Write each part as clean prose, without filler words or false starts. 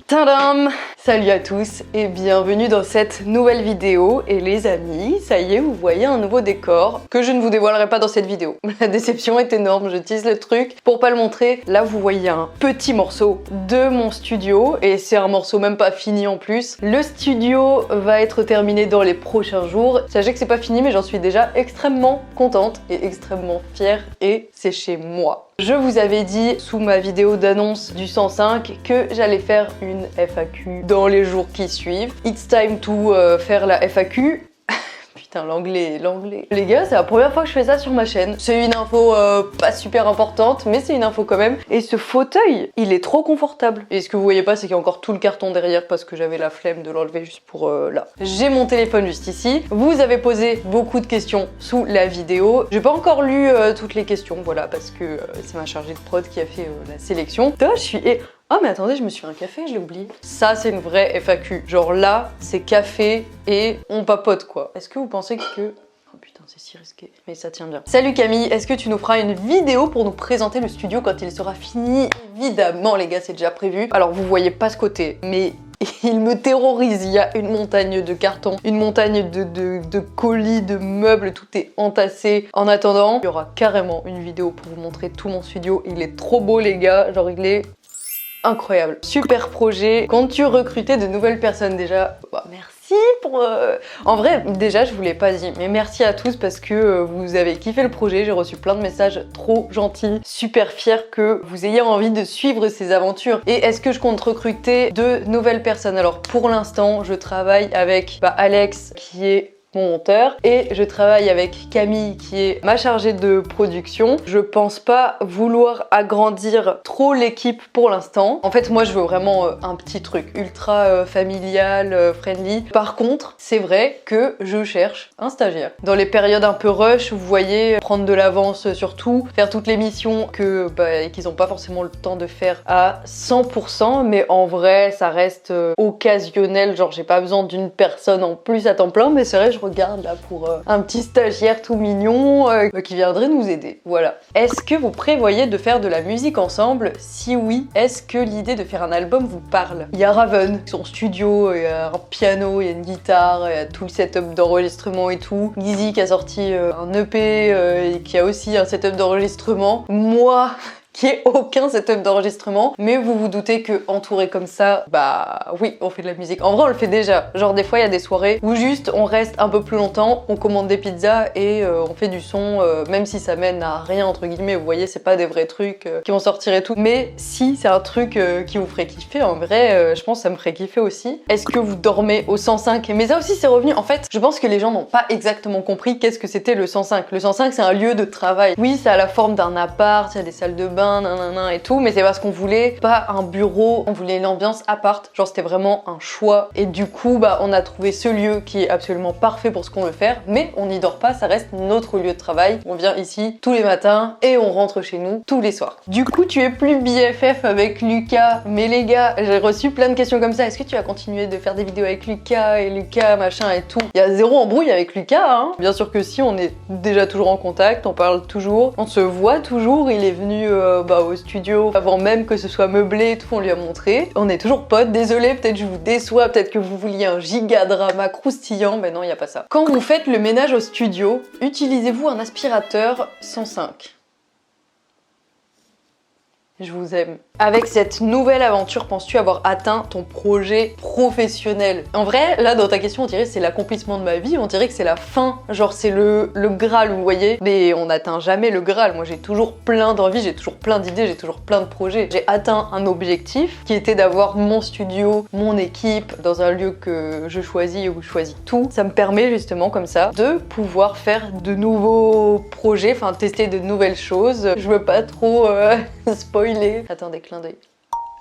Tadam! Salut à tous et bienvenue dans cette nouvelle vidéo. Et les amis, ça y est, vous voyez un nouveau décor que je ne vous dévoilerai pas dans cette vidéo. La déception est énorme, je tease le truc pour pas le montrer. Là, vous voyez un petit morceau de mon studio et c'est un morceau même pas fini en plus. Le studio va être terminé dans les prochains jours. Sachez que c'est pas fini, mais j'en suis déjà extrêmement contente et extrêmement fière et c'est chez moi. Je vous avais dit sous ma vidéo d'annonce du 105 que j'allais faire une FAQ dans les jours qui suivent. It's time to faire la FAQ. Putain, l'anglais. Les gars, c'est la première fois que je fais ça sur ma chaîne. C'est une info pas super importante, mais c'est une info quand même. Et ce fauteuil, il est trop confortable. Et ce que vous voyez pas, c'est qu'il y a encore tout le carton derrière parce que j'avais la flemme de l'enlever juste pour là. J'ai mon téléphone juste ici. Vous avez posé beaucoup de questions sous la vidéo. J'ai pas encore lu toutes les questions, voilà, parce que c'est ma chargée de prod qui a fait la sélection. Là, je suis... Oh mais attendez, je me suis fait un café, je l'ai oublié. Ça c'est une vraie FAQ. Genre là, c'est café et on papote quoi. Est-ce que vous pensez que... Oh putain, c'est si risqué. Mais ça tient bien. Salut Camille, est-ce que tu nous feras une vidéo pour nous présenter le studio quand il sera fini? Évidemment les gars, c'est déjà prévu. Alors vous voyez pas ce côté, mais... il me terrorise, il y a une montagne de cartons, une montagne de colis, de meubles, tout est entassé. En attendant, il y aura carrément une vidéo pour vous montrer tout mon studio. Il est trop beau les gars, genre il est... incroyable. Super projet. Comptes-tu recruter de nouvelles personnes déjà? Bah, merci pour... En vrai, déjà, je vous l'ai pas dit, mais merci à tous parce que vous avez kiffé le projet. J'ai reçu plein de messages trop gentils. Super fière que vous ayez envie de suivre ces aventures. Et est-ce que je compte recruter de nouvelles personnes? Alors, pour l'instant, je travaille avec Alex, qui est mon monteur, et je travaille avec Camille qui est ma chargée de production. Je pense pas vouloir agrandir trop l'équipe pour l'instant. En fait moi je veux vraiment un petit truc ultra familial, friendly. Par contre c'est vrai que je cherche un stagiaire. Dans les périodes un peu rush, vous voyez, prendre de l'avance sur tout, faire toutes les missions qu'ils ont pas forcément le temps de faire à 100%, mais en vrai ça reste occasionnel, genre j'ai pas besoin d'une personne en plus à temps plein, mais c'est vrai je regarde là pour un petit stagiaire tout mignon qui viendrait nous aider. Voilà. Est-ce que vous prévoyez de faire de la musique ensemble? Si oui, est-ce que l'idée de faire un album vous parle? Il y a Raven, son studio, il y a un piano, il y a une guitare, il y a tout le setup d'enregistrement et tout. Gizzy qui a sorti un EP et qui a aussi un setup d'enregistrement. Moi... qui est aucun setup d'enregistrement, mais vous vous doutez que entouré comme ça, bah oui, on fait de la musique. En vrai, on le fait déjà. Genre des fois, il y a des soirées où juste on reste un peu plus longtemps, on commande des pizzas et on fait du son, même si ça mène à rien entre guillemets. Vous voyez, c'est pas des vrais trucs qui vont sortir et tout. Mais si c'est un truc qui vous ferait kiffer, en vrai, je pense que ça me ferait kiffer aussi. Est-ce que vous dormez au 105? Mais ça aussi, c'est revenu. En fait, je pense que les gens n'ont pas exactement compris qu'est-ce que c'était le 105. Le 105, c'est un lieu de travail. Oui, ça a la forme d'un appart, il y a des salles de bain, nanana et tout, mais c'est parce qu'on voulait pas un bureau, on voulait l'ambiance apart, genre c'était vraiment un choix et du coup on a trouvé ce lieu qui est absolument parfait pour ce qu'on veut faire, mais on n'y dort pas, ça reste notre lieu de travail, on vient ici tous les matins et on rentre chez nous tous les soirs. Du coup tu es plus BFF avec Lucas, mais les gars j'ai reçu plein de questions comme ça, est-ce que tu vas continuer de faire des vidéos avec Lucas et Lucas machin et tout? Il y a zéro embrouille avec Lucas hein. Bien sûr que si, on est déjà toujours en contact, on parle toujours, on se voit toujours, il est venu au studio avant même que ce soit meublé et tout, on lui a montré. On est toujours potes, désolé, peut-être je vous déçois, peut-être que vous vouliez un giga drama croustillant, mais non, il n'y a pas ça. Quand vous faites le ménage au studio, utilisez-vous un aspirateur 105? Je vous aime. Avec cette nouvelle aventure, penses-tu avoir atteint ton projet professionnel? En vrai, là, dans ta question, on dirait que c'est l'accomplissement de ma vie, on dirait que c'est la fin, genre c'est le Graal, vous voyez? Mais on n'atteint jamais le Graal. Moi, j'ai toujours plein d'envies, j'ai toujours plein d'idées, j'ai toujours plein de projets. J'ai atteint un objectif qui était d'avoir mon studio, mon équipe, dans un lieu que je choisis et où je choisis tout. Ça me permet justement, comme ça, de pouvoir faire de nouveaux projets, enfin tester de nouvelles choses. Je veux pas trop spoiler. Attendez, clin d'œil.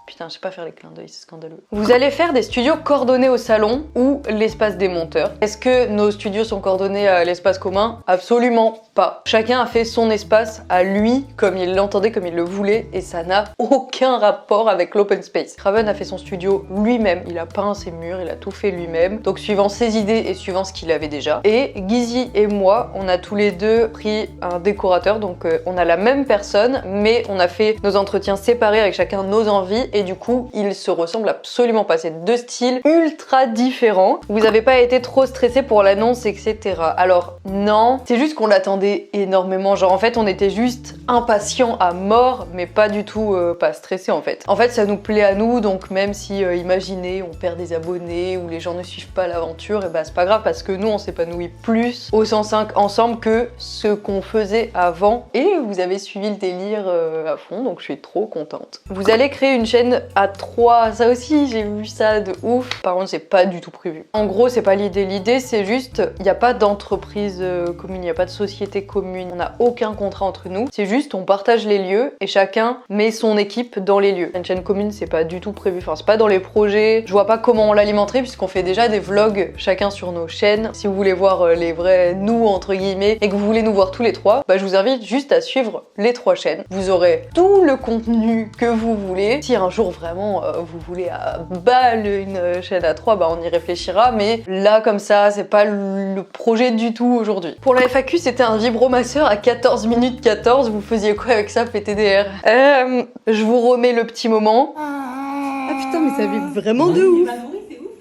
Putain, je sais pas faire les clins d'œil, c'est scandaleux. Vous allez faire des studios coordonnés au salon ou l'espace des monteurs. Est-ce que nos studios sont coordonnés à l'espace commun? Absolument pas. Chacun a fait son espace à lui, comme il l'entendait, comme il le voulait, et ça n'a aucun rapport avec l'open space. Raven a fait son studio lui-même, il a peint ses murs, il a tout fait lui-même, donc suivant ses idées et suivant ce qu'il avait déjà. Et Gizzy et moi, on a tous les deux pris un décorateur, donc on a la même personne, mais on a fait nos entretiens séparés avec chacun nos envies, et du coup ils se ressemblent absolument pas. C'est deux styles ultra différents. Vous avez pas été trop stressé pour l'annonce, etc. Alors non, c'est juste qu'on l'attendait énormément. Genre en fait on était juste impatient à mort, mais pas du tout pas stressé en fait. En fait ça nous plaît à nous, donc même si imaginez on perd des abonnés ou les gens ne suivent pas l'aventure, et bah c'est pas grave parce que nous on s'épanouit plus au 105 ensemble que ce qu'on faisait avant, et vous avez suivi le délire à fond, donc je suis trop contente. Vous allez créer une chaîne à 3, ça aussi j'ai vu ça de ouf. Par contre c'est pas du tout prévu. En gros c'est pas l'idée c'est juste, il n'y a pas d'entreprise commune, il n'y a pas de société commune, on n'a aucun contrat entre nous, c'est juste on partage les lieux et chacun met son équipe dans les lieux. Une chaîne commune c'est pas du tout prévu, enfin c'est pas dans les projets, je vois pas comment on l'alimenterait puisqu'on fait déjà des vlogs chacun sur nos chaînes. Si vous voulez voir les vrais nous entre guillemets et que vous voulez nous voir tous les trois, bah je vous invite juste à suivre les 3 chaînes. Vous aurez tout le contenu que vous voulez. Si un jour vraiment vous voulez à balle une chaîne à 3, bah on y réfléchira, mais là comme ça c'est pas le projet du tout aujourd'hui. Pour la FAQ c'était un vibromasseur à 14 minutes 14, vous faisiez quoi avec ça PTDR? Je vous remets le petit moment. Ah putain mais ça vibre vraiment de ouf.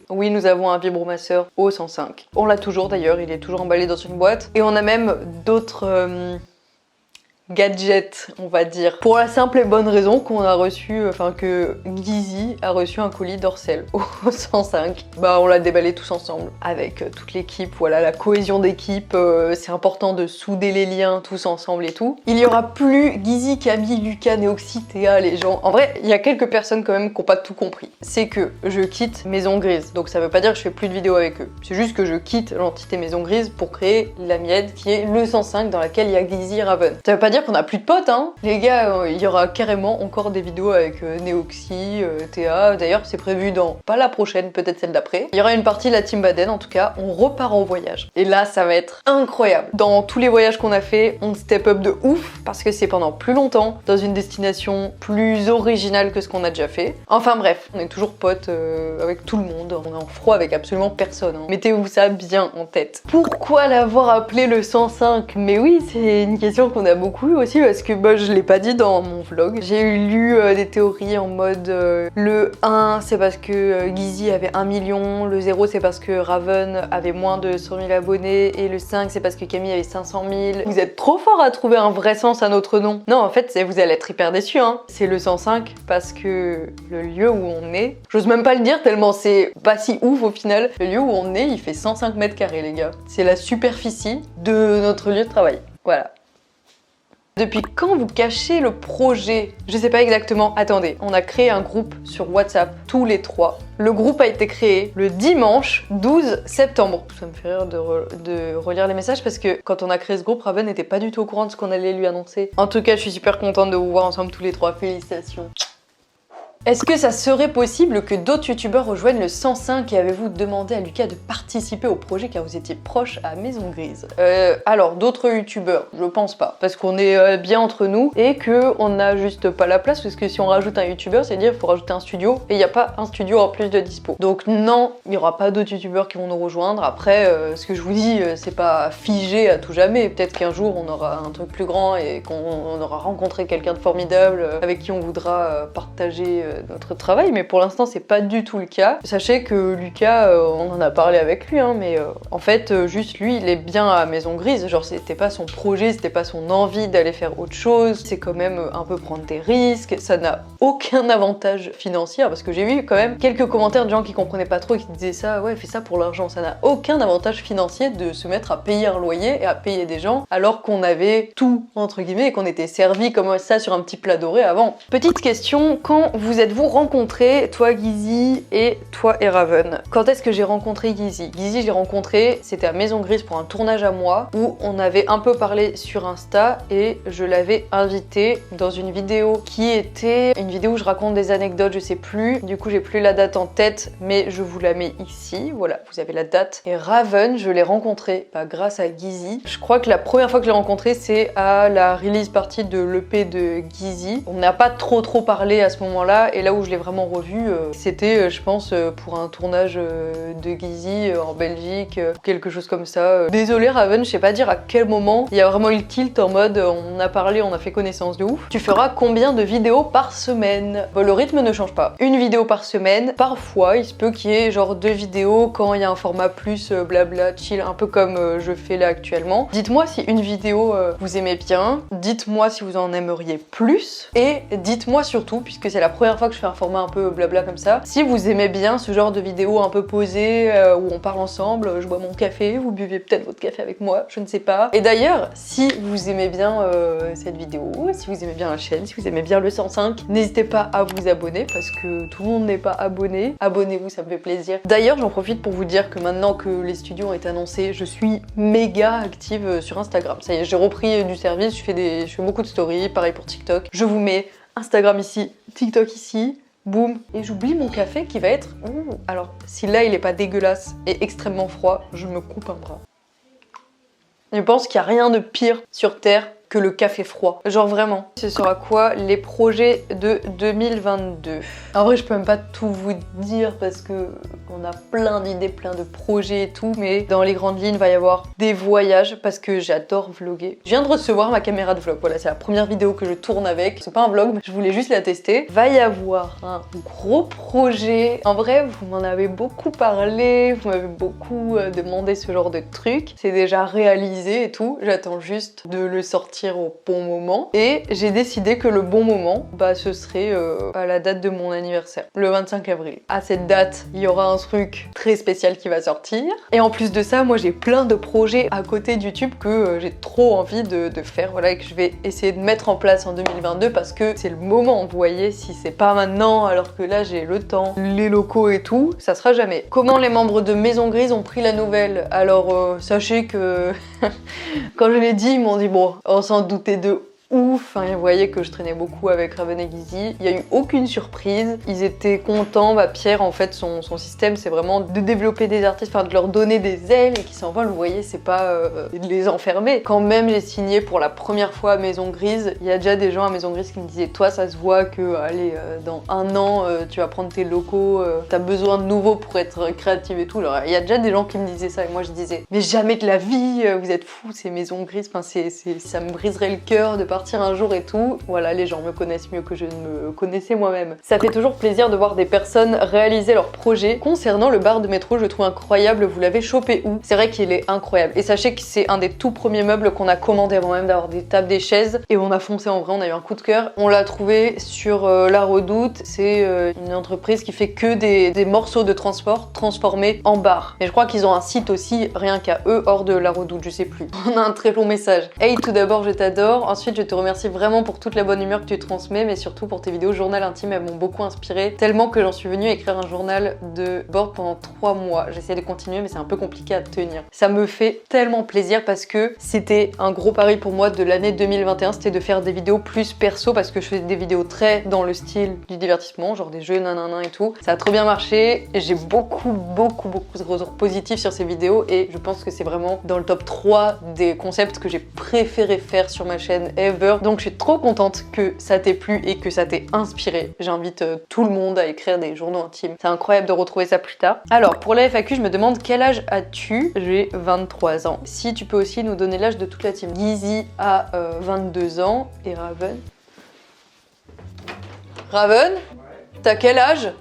Oui, nous avons un vibromasseur au 105. On l'a toujours d'ailleurs, il est toujours emballé dans une boîte. Et on a même d'autres gadgets, on va dire. Pour la simple et bonne raison qu'on a reçu, enfin que Gizy a reçu un colis d'Orcel au 105. Bah on l'a déballé tous ensemble avec toute l'équipe, voilà la cohésion d'équipe, c'est important de souder les liens tous ensemble et tout. Il y aura plus Gizy, Camille, Lucas, Néoxy, Théa, les gens. En vrai, il y a quelques personnes quand même qui n'ont pas tout compris. C'est que je quitte Maison Grise, donc ça veut pas dire que je fais plus de vidéos avec eux. C'est juste que je quitte l'entité Maison Grise pour créer la mienne qui est le 105 dans laquelle il y a Gizy et Raven. Ça veut pas dire qu'on a plus de potes, hein. Les gars, il y aura carrément encore des vidéos avec Néoxy, Théa. D'ailleurs, c'est prévu dans, pas la prochaine, peut-être celle d'après. Il y aura une partie de la Team Baden, en tout cas, on repart en voyage. Et là, ça va être incroyable. Dans tous les voyages qu'on a fait, on step up de ouf, parce que c'est pendant plus longtemps, dans une destination plus originale que ce qu'on a déjà fait. Enfin bref, on est toujours potes avec tout le monde. On est en froid avec absolument personne, hein. Mettez-vous ça bien en tête. Pourquoi l'avoir appelé le 105? Mais oui, c'est une question qu'on a beaucoup eu aussi, parce que bah, je l'ai pas dit dans mon vlog. J'ai lu des théories en mode le 1 c'est parce que Gizy avait 1 million, le 0 c'est parce que Raven avait moins de 100 000 abonnés et le 5 c'est parce que Camille avait 500 000. Vous êtes trop fort à trouver un vrai sens à notre nom. Non en fait vous allez être hyper déçus, hein. C'est le 105 parce que le lieu où on est, j'ose même pas le dire tellement c'est pas si ouf au final, le lieu où on est il fait 105 mètres carrés les gars. C'est la superficie de notre lieu de travail. Voilà. Depuis quand vous cachez le projet? Je sais pas exactement. Attendez, on a créé un groupe sur WhatsApp, tous les 3. Le groupe a été créé le dimanche 12 septembre. Ça me fait rire de relire les messages parce que quand on a créé ce groupe, Raven n'était pas du tout au courant de ce qu'on allait lui annoncer. En tout cas, je suis super contente de vous voir ensemble tous les 3. Félicitations. Est-ce que ça serait possible que d'autres youtubeurs rejoignent le 105 et avez-vous demandé à Lucas de participer au projet car vous étiez proche à Maison Grise? Alors, d'autres youtubeurs, je pense pas. Parce qu'on est bien entre nous et que on n'a juste pas la place parce que si on rajoute un youtubeur, c'est-à-dire qu'il faut rajouter un studio et il n'y a pas un studio en plus de dispo. Donc non, il n'y aura pas d'autres youtubeurs qui vont nous rejoindre. Après, ce que je vous dis, c'est pas figé à tout jamais. Peut-être qu'un jour on aura un truc plus grand et qu'on aura rencontré quelqu'un de formidable avec qui on voudra partager notre travail, mais pour l'instant c'est pas du tout le cas. Sachez que Lucas, on en a parlé avec lui, hein, mais en fait juste lui il est bien à Maison Grise, genre c'était pas son projet, c'était pas son envie d'aller faire autre chose, c'est quand même un peu prendre des risques, ça n'a aucun avantage financier, parce que j'ai vu quand même quelques commentaires de gens qui comprenaient pas trop et qui disaient ça, ouais fais ça pour l'argent, ça n'a aucun avantage financier de se mettre à payer un loyer et à payer des gens alors qu'on avait tout entre guillemets et qu'on était servi comme ça sur un petit plat doré avant. Petite question, quand vous êtes-vous rencontrés, toi Gizy et toi et Raven? Quand est-ce que j'ai rencontré Gizy? Gizy, je l'ai rencontré, c'était à Maison Grise pour un tournage à moi où on avait un peu parlé sur Insta et je l'avais invité dans une vidéo qui était une vidéo où je raconte des anecdotes, je sais plus. Du coup, j'ai plus la date en tête, mais je vous la mets ici. Voilà, vous avez la date. Et Raven, je l'ai rencontré grâce à Gizy. Je crois que la première fois que je l'ai rencontré, c'est à la release party de l'EP de Gizy. On n'a pas trop parlé à ce moment-là ça. Et là où je l'ai vraiment revu, c'était je pense pour un tournage de Gizzy en Belgique, quelque chose comme ça. Désolé Raven, je sais pas dire à quel moment il y a vraiment eu le tilt en mode on a parlé, on a fait connaissance de ouf. Tu feras combien de vidéos par semaine? Bon, le rythme ne change pas. Une vidéo par semaine. Parfois, il se peut qu'il y ait genre 2 vidéos quand il y a un format plus blabla, chill, un peu comme je fais là actuellement. Dites-moi si une vidéo vous aimez bien. Dites-moi si vous en aimeriez plus. Et dites-moi surtout, puisque c'est la première fois que je fais un format un peu blabla comme ça, si vous aimez bien ce genre de vidéo un peu posée où on parle ensemble, je bois mon café, vous buvez peut-être votre café avec moi, je ne sais pas. Et d'ailleurs, si vous aimez bien cette vidéo, si vous aimez bien la chaîne, si vous aimez bien le 105, n'hésitez pas à vous abonner parce que tout le monde n'est pas abonné. Abonnez-vous, ça me fait plaisir. D'ailleurs, j'en profite pour vous dire que maintenant que les studios ont été annoncés, je suis méga active sur Instagram. Ça y est, j'ai repris du service, je fais beaucoup de stories, pareil pour TikTok. Je vous mets Instagram ici, TikTok ici. Boum. Et j'oublie mon café qui va être... Alors, si là il est pas dégueulasse et extrêmement froid, je me coupe un bras. Je pense qu'il n'y a rien de pire sur Terre que le café froid. Genre vraiment. Ce sera quoi les projets de 2022? En vrai, je peux même pas tout vous dire parce que on a plein d'idées, plein de projets et tout, mais dans les grandes lignes, il va y avoir des voyages parce que j'adore vlogger. Je viens de recevoir ma caméra de vlog. Voilà, c'est la première vidéo que je tourne avec. C'est pas un vlog, mais je voulais juste la tester. Va y avoir un gros projet. En vrai, vous m'en avez beaucoup parlé, vous m'avez beaucoup demandé ce genre de truc. C'est déjà réalisé et tout. J'attends juste de le sortir au bon moment et j'ai décidé que le bon moment ce serait à la date de mon anniversaire, le 25 avril. À cette date, il y aura un truc très spécial qui va sortir et en plus de ça, moi j'ai plein de projets à côté de YouTube que j'ai trop envie de faire, voilà, et que je vais essayer de mettre en place en 2022 parce que c'est le moment, vous voyez, si c'est pas maintenant alors que là j'ai le temps, les locaux et tout, ça sera jamais. Comment les membres de Maison Grise ont pris la nouvelle? Alors sachez que quand je l'ai dit, ils m'ont dit bon, on s'en doutait de ouf, enfin, ils voyaient que je traînais beaucoup avec Raven et Gizzy. Il n'y a eu aucune surprise, ils étaient contents. Pierre, en fait, son système, c'est vraiment de développer des artistes, enfin de leur donner des ailes et qu'ils s'envolent. Vous voyez, c'est pas de les enfermer. Quand même, j'ai signé pour la première fois à Maison Grise, il y a déjà des gens à Maison Grise qui me disaient toi, ça se voit que, allez, dans un an, tu vas prendre tes locaux, t'as besoin de nouveau pour être créative et tout. Alors, il y a déjà des gens qui me disaient ça et moi je disais mais jamais de la vie, vous êtes fous, c'est Maison Grise, enfin, ça me briserait le cœur de partir un jour et tout. Voilà, les gens me connaissent mieux que je ne me connaissais moi-même. Ça fait toujours plaisir de voir des personnes réaliser leurs projets. Concernant le bar de métro, je le trouve incroyable. Vous l'avez chopé où? C'est vrai qu'il est incroyable. Et sachez que c'est un des tout premiers meubles qu'on a commandé avant même d'avoir des tables, des chaises. Et on a foncé en vrai, on a eu un coup de cœur. On l'a trouvé sur La Redoute. C'est une entreprise qui fait que des morceaux de transport transformés en bar. Mais je crois qu'ils ont un site aussi, rien qu'à eux, hors de La Redoute, je sais plus. On a un très long message. Hey, tout d'abord, je t'adore. Ensuite, je te remercie vraiment pour toute la bonne humeur que tu transmets, mais surtout pour tes vidéos journal intime, elles m'ont beaucoup inspiré, tellement que j'en suis venue à écrire un journal de bord pendant 3 mois. J'essaie de continuer, mais c'est un peu compliqué à tenir. Ça me fait tellement plaisir parce que c'était un gros pari pour moi de l'année 2021, c'était de faire des vidéos plus perso parce que je fais des vidéos très dans le style du divertissement, genre des jeux nanana et tout. Ça a trop bien marché, j'ai beaucoup de retours positifs sur ces vidéos et je pense que c'est vraiment dans le top 3 des concepts que j'ai préféré faire sur ma chaîne ever. Donc je suis trop contente que ça t'ait plu et que ça t'ait inspiré. J'invite tout le monde à écrire des journaux intimes. C'est incroyable de retrouver ça plus tard. Alors pour la FAQ, je me demande quel âge as-tu? J'ai 23 ans. Si tu peux aussi nous donner l'âge de toute la team. Gizzy a 22 ans et Raven. Raven, t'as quel âge?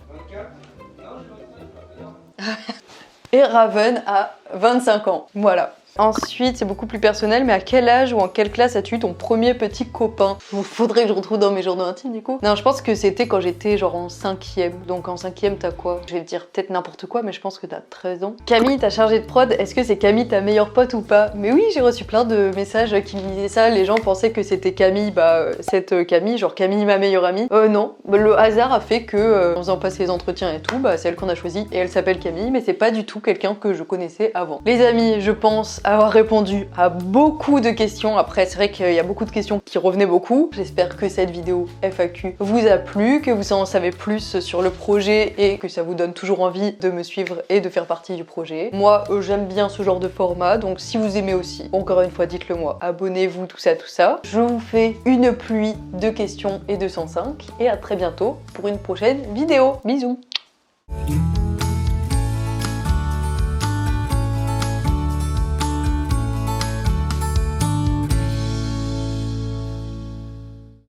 Et Raven a 25 ans. Voilà. Ensuite, c'est beaucoup plus personnel, mais à quel âge ou en quelle classe as-tu eu ton premier petit copain? Faudrait que je retrouve dans mes journaux intimes du coup. Non, je pense que c'était quand j'étais genre en 5e. Donc en 5e, t'as quoi? Je vais te dire peut-être n'importe quoi, mais je pense que t'as 13 ans. Camille, t'as chargé de prod, est-ce que c'est Camille ta meilleure pote ou pas? Mais oui, j'ai reçu plein de messages qui me disaient ça. Les gens pensaient que c'était Camille, cette Camille, genre Camille ma meilleure amie. Non, le hasard a fait que en faisant passer les entretiens et tout, c'est elle qu'on a choisie et elle s'appelle Camille, mais c'est pas du tout quelqu'un que je connaissais avant. Les amis, je pense avoir répondu à beaucoup de questions. Après, c'est vrai qu'il y a beaucoup de questions qui revenaient beaucoup. J'espère que cette vidéo FAQ vous a plu, que vous en savez plus sur le projet et que ça vous donne toujours envie de me suivre et de faire partie du projet. Moi, j'aime bien ce genre de format, donc si vous aimez aussi, encore une fois, dites-le moi. Abonnez-vous, tout ça, tout ça. Je vous fais une pluie de questions et de 105 et à très bientôt pour une prochaine vidéo. Bisous!